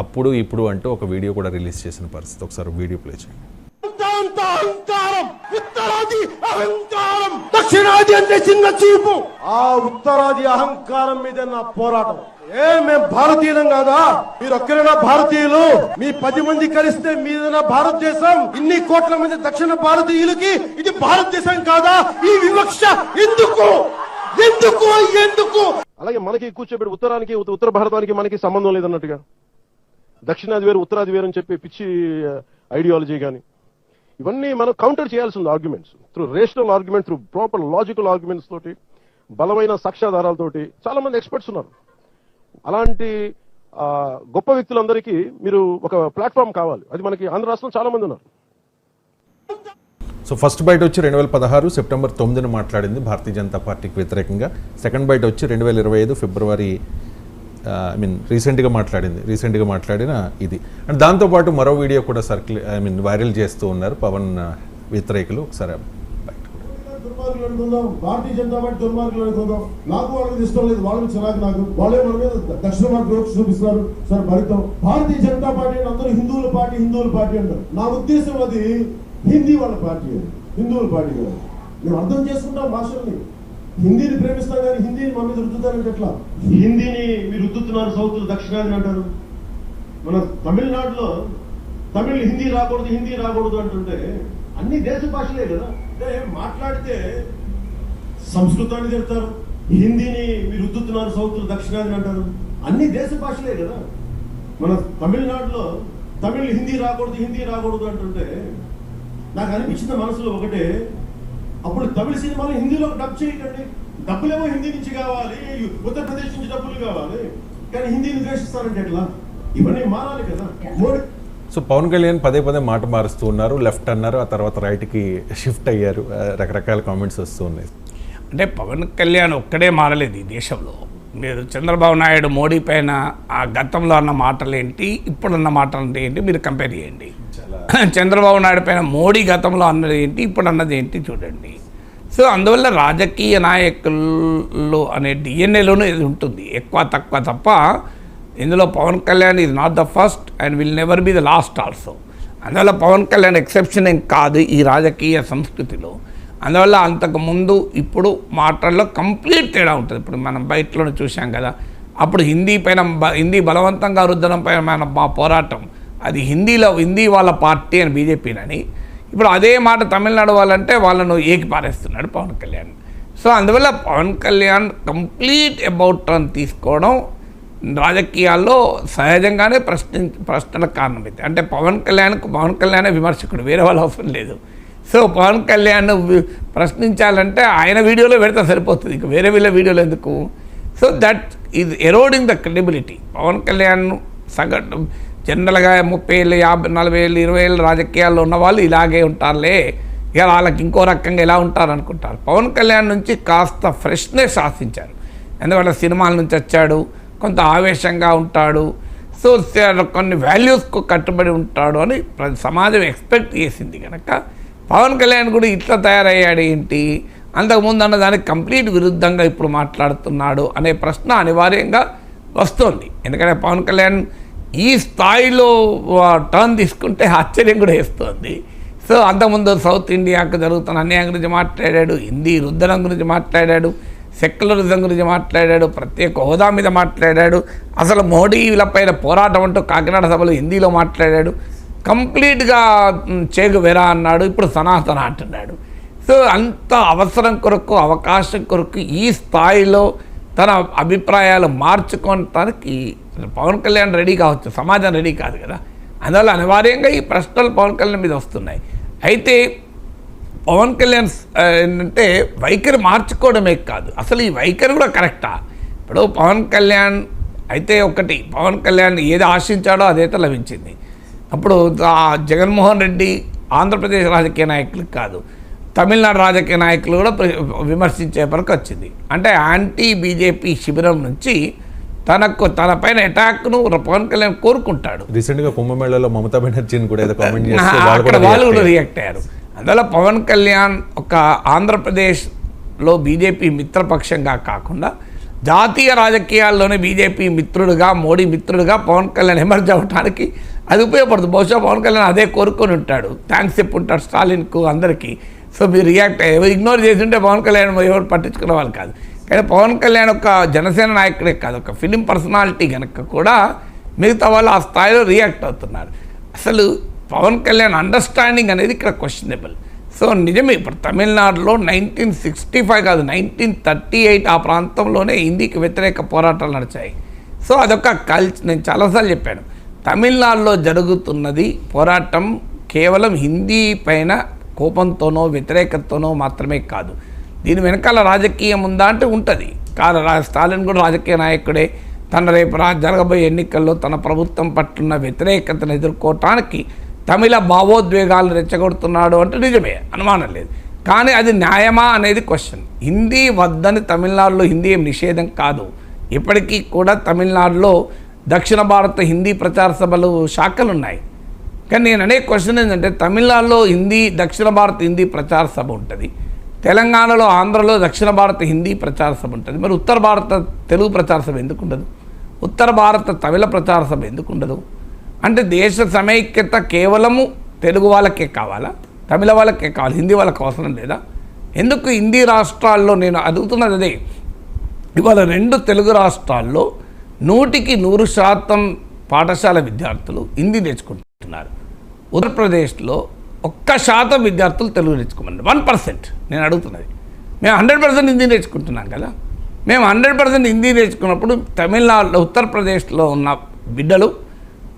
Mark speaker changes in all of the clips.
Speaker 1: అప్పుడు ఇప్పుడు అంటూ ఒక వీడియో కూడా రిలీజ్ చేసిన పరిస్థితి. ఒకసారి వీడియో ప్లే చేయండి.
Speaker 2: ఉత్తరాది అహంకారం, దక్షిణాది అంటే చిన్న చూపు. ఆ ఉత్తరాది అహంకారం మీద నా పోరాటం. మేము భారతీయులం కాదా? మీరు ఒక్కరైనా భారతీయులు? మీ 10 మంది కలిస్తే మీదైనా భారతదేశం. ఇన్ని కోట్ల మంది దక్షిణ భారతీయులకి ఇది భారతదేశం కాదా? ఈ వివక్ష ఎందుకు ఎందుకు ఎందుకు? అలాగే మనకి కూర్చోబెట్టి ఉత్తరానికి ఉత్తర భారతానికి మనకి సంబంధం లేదన్నట్టుగా, దక్షిణాది వేరు ఉత్తరాది వేరు అని చెప్పి పిచ్చి ఐడియాలజీ కానీ, ఇవన్నీ మనం కౌంటర్ చేయాల్సి ఉంది. Arguments through rational argument, through proper logical arguments తోటి, బలమైన సాక్ష్యాధారాలతోటి. చాలా మంది ఎక్స్పర్ట్స్ ఉన్నారు. అలాంటి గొప్ప వ్యక్తులందరికీ మీరు ఒక ప్లాట్ఫామ్ కావాలి. అది మనకి ఆంధ్ర రాష్ట్రంలో చాలా మంది ఉన్నారు.
Speaker 1: సో ఫస్ట్ బైట్ వచ్చి 2016 సెప్టెంబర్ 9న మాట్లాడింది భారతీయ జనతా పార్టీకి వ్యతిరేకంగా. సెకండ్ బైట్ వచ్చి 2025 ఫిబ్రవరి రీసెంట్గా మాట్లాడిన ఇది. అండ్ దాంతోపాటు మరో వీడియో కూడా వైరల్ చేస్తూ ఉన్నారు పవన్ వ్యతిరేకులు. ఒకసారి
Speaker 2: దుర్మార్గులు అనుకుందాం, భారతీయ జనతా పార్టీ దుర్మార్గులు అనుకుందాం. నాకు వాళ్ళకి ఇష్టం లేదు, వాళ్ళకి చిరాకు నాకు. వాళ్ళే మన మీద దక్షిణ మార్గం చూపిస్తున్నారు. సరే భరితం. భారతీయ జనతా పార్టీ అందరూ హిందువుల పార్టీ అంటారు. నా ఉద్దేశం అది హిందీ వాళ్ళ పార్టీ, హిందువుల పార్టీ కాదు. మేము అర్థం చేసుకుంటాం భాషల్ని. హిందీని ప్రేమిస్తాం కానీ హిందీని మా మీద రుద్దుతారంటే ఎట్లా? హిందీని మీరు రుద్దుతున్నారు, సౌత్ దక్షిణాదిని అంటారు. మన తమిళనాడులో తమిళ్ హిందీ రాకూడదు అంటుంటే అన్ని దేశ భాషలే కదా. అంటే మాట్లాడితే సంస్కృతాన్ని తిడతారు, హిందీని మీరు రుద్దుతున్నారు, సౌత్ దక్షిణాదిని అంటారు. అన్ని దేశ భాషలే కదా. మన తమిళనాడులో తమిళ్ హిందీ రాకూడదు అంటుంటే నాకు అనిపించిన మనసులో ఒకటే, అప్పుడు తమిళ సినిమాలు హిందీలో డబ్ చేయకండి. డబ్బులేమో హిందీ నుంచి కావాలి, ఉత్తరప్రదేశ్ నుంచి డబ్బులు కావాలి, కానీ హిందీని ద్వేషిస్తారంటే ఎట్లా? ఇవన్నీ మారాలి కదా.
Speaker 1: సో పవన్ కళ్యాణ్ పదే మాట మారుస్తూ ఉన్నారు. లెఫ్ట్ అన్నారు, ఆ తర్వాత రైట్కి షిఫ్ట్ అయ్యారు. రకరకాల కామెంట్స్ వస్తూ ఉన్నాయి.
Speaker 3: అంటే పవన్ కళ్యాణ్ ఒక్కడే మారలేదు ఈ దేశంలో. మీరు చంద్రబాబు నాయుడు మోడీ పైన ఆ గతంలో అన్న మాటలేంటి, ఇప్పుడున్న మాటలు ఏంటి మీరు కంపేర్ చేయండి. చంద్రబాబు నాయుడు పైన మోడీ గతంలో అన్నది ఏంటి, ఇప్పుడు అన్నది ఏంటి చూడండి. సో అందువల్ల రాజకీయ నాయకులు అనే డిఎన్ఏలోనూ ఇది ఉంటుంది, ఎక్కువ తక్కువ తప్ప. ఇందులో Pawan Kalyan is not the first and will never be the last also. అందువల్ల పవన్ కళ్యాణ్ ఎక్సెప్షన్ ఏం కాదు ఈ రాజకీయ సంస్కృతిలో. అందువల్ల అంతకు ముందు ఇప్పుడు మాటల్లో కంప్లీట్ తేడా ఉంటుంది. ఇప్పుడు మనం బయటలోనే చూసాం కదా, అప్పుడు హిందీ బలవంతంగా రుద్దడం పైన మా పోరాటం అది హిందీ వాళ్ళ పార్టీ అని బీజేపీనని. ఇప్పుడు అదే మాట తమిళనాడు వాళ్ళంటే వాళ్ళను ఏకి పారేస్తున్నాడు పవన్ కళ్యాణ్. సో అందువల్ల Pawan Kalyan complete about turn తీసుకోవడం రాజకీయాల్లో సహజంగానే ప్రశ్నలకు కారణమైంది. అంటే పవన్ కళ్యాణే విమర్శకుడు, వేరే వాళ్ళ అవసరం లేదు. సో పవన్ కళ్యాణ్ ప్రశ్నించాలంటే ఆయన వీడియోలో పెడితే సరిపోతుంది, ఇక వేరే వీడియోలో ఎందుకు? So that is eroding the credibility. Pawan Kalyan సగటు జనరల్గా 30 ఏళ్ళు 50 40 ఏళ్ళు 20 ఏళ్ళు రాజకీయాల్లో ఉన్న వాళ్ళు ఇలాగే ఉంటారులే, ఇక వాళ్ళకి ఇంకో రకంగా ఎలా ఉంటారు అనుకుంటారు. పవన్ కళ్యాణ్ నుంచి కాస్త ఫ్రెష్నెస్ ఆశించారు. ఎందుకంటే సినిమాల నుంచి వచ్చాడు, కొంత ఆవేశంగా ఉంటాడు, సో కొన్ని వాల్యూస్కు కట్టుబడి ఉంటాడు అని సమాజం ఎక్స్పెక్ట్ చేసింది కనుక పవన్ కళ్యాణ్ కూడా ఇట్లా తయారయ్యాడు ఏంటి, అంతకుముందు అన్న దానికి కంప్లీట్ విరుద్ధంగా ఇప్పుడు మాట్లాడుతున్నాడు అనే ప్రశ్న అనివార్యంగా వస్తుంది. ఎందుకంటే పవన్ కళ్యాణ్ ఈ స్థాయిలో టర్న్ తీసుకుంటే ఆశ్చర్యం కూడా వేస్తుంది. సో అంతకుముందు సౌత్ ఇండియాకు జరుగుతున్న అన్యాయం గురించి మాట్లాడాడు, హిందీ రుద్దడం గురించి మాట్లాడాడు, సెక్యులరిజం గురించి మాట్లాడాడు, ప్రత్యేక హోదా మీద మాట్లాడాడు, అసలు మోడీలపైన పోరాటం అంటూ కాకినాడ సభలో హిందీలో మాట్లాడాడు, కంప్లీట్గా చేగువెరా అన్నాడు, ఇప్పుడు సనాతన అంటున్నాడు. సో అంత అవసరం కొరకు అవకాశం కొరకు ఈ స్థాయిలో తన అభిప్రాయాలు మార్చుకోవటానికి పవన్ కళ్యాణ్ రెడీ కావచ్చు, సమాజం రెడీ కాదు కదా. అందువల్ల అనివార్యంగా ఈ ప్రశ్నలు పవన్ కళ్యాణ్ మీద వస్తున్నాయి. అయితే పవన్ కళ్యాణ్ ఏంటంటే వైఖరి మార్చుకోవడమే కాదు, అసలు ఈ వైఖరి కూడా కరెక్టా? ఇప్పుడు పవన్ కళ్యాణ్ అయితే ఒకటి, పవన్ కళ్యాణ్ ఏది ఆశించాడో అదైతే లభించింది. అప్పుడు జగన్మోహన్ రెడ్డి ఆంధ్రప్రదేశ్ రాజకీయ నాయకులకు కాదు, తమిళనాడు రాజకీయ నాయకులు కూడా విమర్శించే వరకు వచ్చింది. అంటే యాంటీ బీజేపీ శిబిరం నుంచి తన పైన అటాక్ను పవన్ కళ్యాణ్ కోరుకుంటాడు.
Speaker 1: రీసెంట్గా కుంభమేళలో మమతా బెనర్జీని కూడా కామెంట్
Speaker 3: అక్కడ వాళ్ళు కూడా రియాక్ట్ అయ్యారు. అందువల్ల పవన్ కళ్యాణ్ ఒక ఆంధ్రప్రదేశ్లో బీజేపీ మిత్రపక్షంగా కాకుండా జాతీయ రాజకీయాల్లోనే బీజేపీ మిత్రుడుగా, మోడీ మిత్రుడుగా పవన్ కళ్యాణ్ ఎమర్జ్ అవ్వడానికి అది ఉపయోగపడుతుంది. బహుశా పవన్ కళ్యాణ్ అదే కోరుకొని ఉంటాడు, థ్యాంక్స్ చెప్పుంటాడు స్టాలిన్కు అందరికీ. సో మీరు రియాక్ట్ ఇగ్నోర్ చేసి ఉంటే పవన్ కళ్యాణ్ ఎవరు పట్టించుకునే వాళ్ళు కాదు. కానీ పవన్ కళ్యాణ్ ఒక జనసేన నాయకుడే కాదు, ఒక ఫిలిం పర్సనాలిటీ కనుక కూడా మిగతా వాళ్ళు ఆ స్థాయిలో రియాక్ట్ అవుతున్నారు. అసలు పవన్ కళ్యాణ్ అండర్స్టాండింగ్ అనేది ఇక్కడ క్వశ్చనబుల్. సో నిజమే, ఇప్పుడు తమిళనాడులో 1965 కాదు 1938 ఆ ప్రాంతంలోనే హిందీకి వ్యతిరేక పోరాటాలు నడిచాయి. సో అదొక నేను చాలాసార్లు చెప్పాను, తమిళనాడులో జరుగుతున్నది పోరాటం కేవలం హిందీ పైన కోపంతోనో వ్యతిరేకతతోనో మాత్రమే కాదు, దీని వెనకాల రాజకీయం ఉందా అంటే ఉంటుంది. కాదు, స్టాలిన్ కూడా రాజకీయ నాయకుడే. తన రేపు జరగబోయే ఎన్నికల్లో తన ప్రభుత్వం పట్లున్న వ్యతిరేకతను ఎదుర్కోవటానికి తమిళ భావోద్వేగాలను రెచ్చగొడుతున్నాడు అంటే నిజమే, అనుమానం లేదు. కానీ అది న్యాయమా అనేది క్వశ్చన్. హిందీ వద్దని తమిళనాడులో హిందీ ఏం నిషేధం కాదు. ఇప్పటికీ కూడా తమిళనాడులో దక్షిణ భారత హిందీ ప్రచార సభలు శాఖలు ఉన్నాయి. కానీ నేను అనే క్వశ్చన్ ఏంటంటే, తమిళనాడులో దక్షిణ భారత హిందీ ప్రచార సభ ఉంటుంది, తెలంగాణలో ఆంధ్రలో దక్షిణ భారత హిందీ ప్రచార సభ ఉంటుంది. మరి ఉత్తర భారత తెలుగు ప్రచార సభ ఎందుకు ఉండదు? ఉత్తర భారత తమిళ ప్రచార సభ ఎందుకు ఉండదు? అంటే దేశ సమైక్యత కేవలము తెలుగు వాళ్ళకే కావాలా, తమిళ వాళ్ళకే కావాలి, హిందీ వాళ్ళకి అవసరం లేదా? ఎందుకు హిందీ రాష్ట్రాల్లో, నేను అడుగుతున్నది అదే, ఇవాళ 2 తెలుగు రాష్ట్రాల్లో 100% పాఠశాల విద్యార్థులు హిందీ నేర్చుకుంటున్నారు. ఉత్తరప్రదేశ్లో 1% విద్యార్థులు తెలుగు నేర్చుకోమన్నారు. 1%. నేను అడుగుతున్నది, మేము 100% హిందీ నేర్చుకుంటున్నాం కదా. మేము 100% హిందీ నేర్చుకున్నప్పుడు తమిళనాడులో ఉత్తరప్రదేశ్లో ఉన్న బిడ్డలు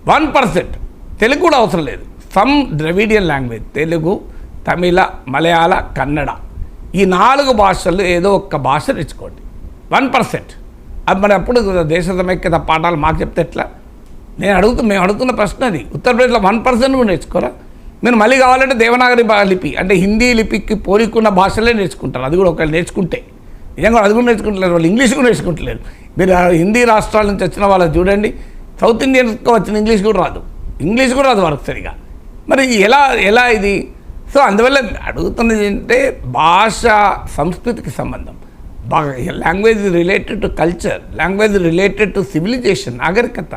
Speaker 3: 1% తెలుగు కూడా అవసరం లేదు. సమ్ ద్రవిడియన్ లాంగ్వేజ్, తెలుగు, తమిళ, మలయాళ, కన్నడ, ఈ 4 భాషలు ఏదో ఒక్క భాష నేర్చుకోండి. 1%. అది మరి అప్పుడు దేశ సమైక్యత పాఠాలు మాకు చెప్తే ఎట్లా? మేము అడుగుతున్న ప్రశ్న అది. ఉత్తరప్రదేశ్లో 1% కూడా నేర్చుకోరా? మీరు మళ్ళీ కావాలంటే దేవనాగరి లిపి అంటే హిందీ లిపికి పోలికున్న భాషలే నేర్చుకుంటారు. అది కూడా ఒకవేళ నేర్చుకుంటే, నిజంగా అది కూడా నేర్చుకుంటలేరు వాళ్ళు, ఇంగ్లీష్ కూడా నేర్చుకుంటలేరు. మీరు హిందీ రాష్ట్రాల నుంచి వచ్చిన వాళ్ళకి చూడండి, సౌత్ ఇండియన్స్కి వచ్చిన ఇంగ్లీష్ కూడా రాదు వాళ్ళకి సరిగా. మరి ఎలా ఇది? సో అందువల్ల అడుగుతున్నది ఏంటంటే, భాష సంస్కృతికి సంబంధం. Language related to culture, language related to civilisation, నాగరికత.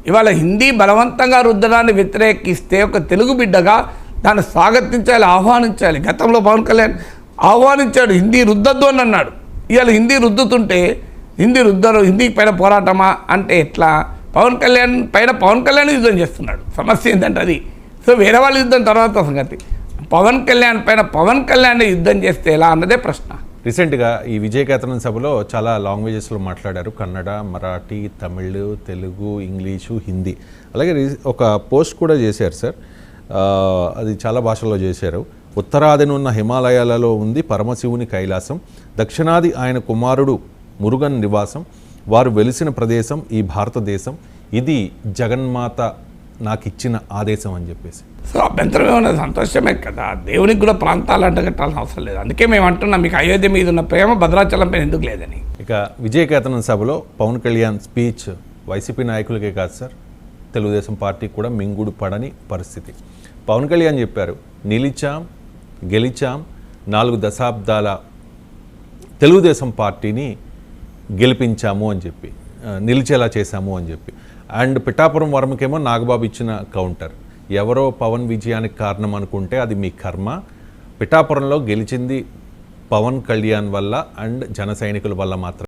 Speaker 3: ఇవాళ హిందీ బలవంతంగా రుద్దడాన్ని వ్యతిరేకిస్తే ఒక తెలుగు బిడ్డగా దాన్ని స్వాగతించాలి, ఆహ్వానించాలి. గతంలో పవన్ కళ్యాణ్ ఆహ్వానించాడు, హిందీ రుద్దద్దు అని అన్నాడు. ఇవాళ హిందీ రుద్దుతుంటే హిందీ పైన పోరాటమా అంటే ఎట్లా? పవన్ కళ్యాణ్ యుద్ధం చేస్తున్నాడు. సమస్య ఏంటంటే అది. సో వేరే వాళ్ళ యుద్ధం తర్వాత సంగతి, పవన్ కళ్యాణ్ యుద్ధం చేస్తే ఎలా అన్నదే ప్రశ్న.
Speaker 1: రీసెంట్గా ఈ విజయకేతనం సభలో చాలా లాంగ్వేజెస్లో మాట్లాడారు, కన్నడ, మరాఠీ, తమిళ్, తెలుగు, ఇంగ్లీషు, హిందీ. అలాగే ఒక పోస్ట్ కూడా చేశారు సార్, అది చాలా భాషల్లో చేశారు. ఉత్తరాదిన ఉన్న హిమాలయాలలో ఉంది పరమశివుని కైలాసం, దక్షిణాది ఆయన కుమారుడు మురుగన్ నివాసం, వారు వెలిసిన ప్రదేశం ఈ భారతదేశం, ఇది జగన్మాత నాకు ఇచ్చిన ఆదేశం అని చెప్పేసి.
Speaker 3: సో అభ్యంతరం ఏమన్నా, సంతోషమే కదా. దేవునికి కూడా ప్రాంతాలు అంటగట్టాల్సిన అవసరం లేదు. అందుకే మేము అంటున్నాం, మీకు అయోధ్య మీద ఉన్న ప్రేమ భద్రాచలం పైన ఎందుకు లేదని.
Speaker 1: ఇక విజయకేతనం సభలో పవన్ కళ్యాణ్ స్పీచ్ వైసీపీ నాయకులకే కాదు సార్, తెలుగుదేశం పార్టీ కూడా మింగుడు పడని పరిస్థితి. పవన్ కళ్యాణ్ చెప్పారు, నిలిచాం గెలిచాం, 4 దశాబ్దాల తెలుగుదేశం పార్టీని గెలిపించాము అని చెప్పి, నిలిచేలా చేశాము అని చెప్పి. అండ్ పిఠాపురం వర్మకేమో నాగబాబు ఇచ్చిన కౌంటర్, ఎవరో పవన్ విజయానికి కారణం అనుకుంటే అది మీ కర్మ, పిఠాపురంలో గెలిచింది పవన్ కళ్యాణ్ వల్ల అండ్ జన సైనికుల వల్ల మాత్రం.